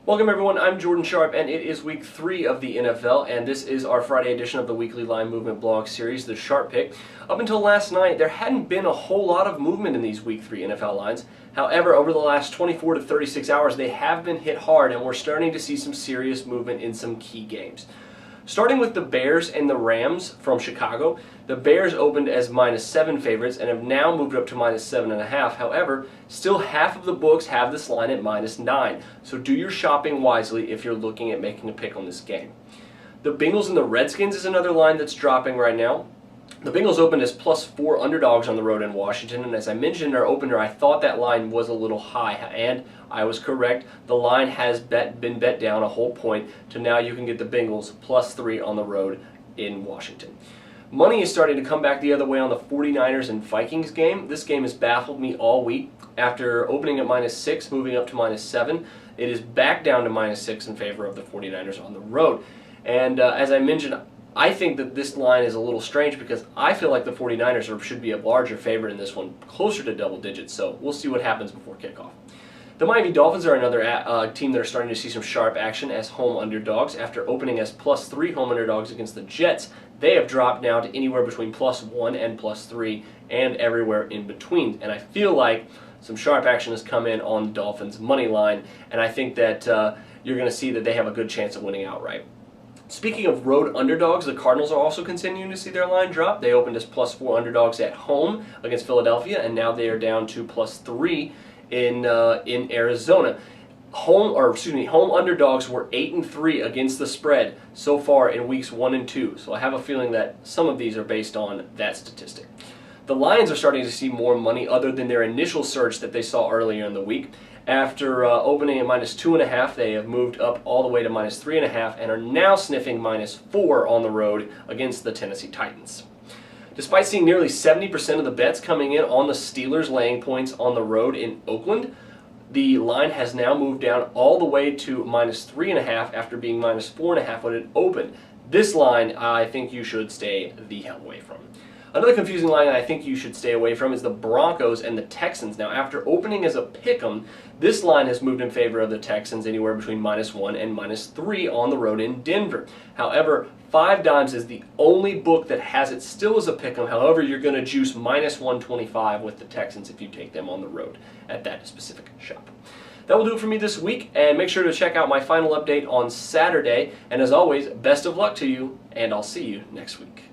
Welcome everyone, I'm Jordan Sharp and it is week 3 of the NFL and this is our Friday edition of the weekly line movement blog series, the Sharp Pick. Up until last night, there hadn't been a whole lot of movement in these week 3 NFL lines. However, over the last 24 to 36 hours, they have been hit hard and we're starting to see some serious movement in some key games. Starting with the Bears and the Rams from Chicago, the Bears opened as -7 favorites and have now moved up to -7.5. However, still half of the books have this line at -9, so do your shopping wisely if you're looking at making a pick on this game. The Bengals and the Redskins is another line that's dropping right now. The Bengals opened as +4 underdogs on the road in Washington, and as I mentioned in our opener, I thought that line was a little high, and I was correct. The line has been bet down a whole point to now you can get the Bengals +3 on the road in Washington. Money is starting to come back the other way on the 49ers and Vikings game. This game has baffled me all week. After opening at -6, moving up to -7, it is back down to -6 in favor of the 49ers on the road. And as I mentioned, I think that this line is a little strange because I feel like the 49ers should be a larger favorite in this one, closer to double digits, so we'll see what happens before kickoff. The Miami Dolphins are another team that are starting to see some sharp action as home underdogs. After opening as +3 home underdogs against the Jets, they have dropped now to anywhere between +1 and +3 and everywhere in between. And I feel like some sharp action has come in on the Dolphins' money line, and I think that you're going to see that they have a good chance of winning outright. Speaking of road underdogs, the Cardinals are also continuing to see their line drop. They opened as +4 underdogs at home against Philadelphia, and now they are down to +3 in Arizona. Home underdogs were 8-3 against the spread so far in weeks 1 and 2. So I have a feeling that some of these are based on that statistic. The Lions are starting to see more money other than their initial surge that they saw earlier in the week. After opening at -2.5, they have moved up all the way to -3.5 and are now sniffing -4 on the road against the Tennessee Titans. Despite seeing nearly 70% of the bets coming in on the Steelers laying points on the road in Oakland, the line has now moved down all the way to -3.5 after being -4.5 when it opened. This line I think you should stay the hell away from. Another confusing line I think you should stay away from is the Broncos and the Texans. Now, after opening as a pick'em, this line has moved in favor of the Texans anywhere between -1 and -3 on the road in Denver. However, 5 Dimes is the only book that has it still as a pick'em. However, you're going to juice -125 with the Texans if you take them on the road at that specific shop. That will do it for me this week, and make sure to check out my final update on Saturday. And as always, best of luck to you, and I'll see you next week.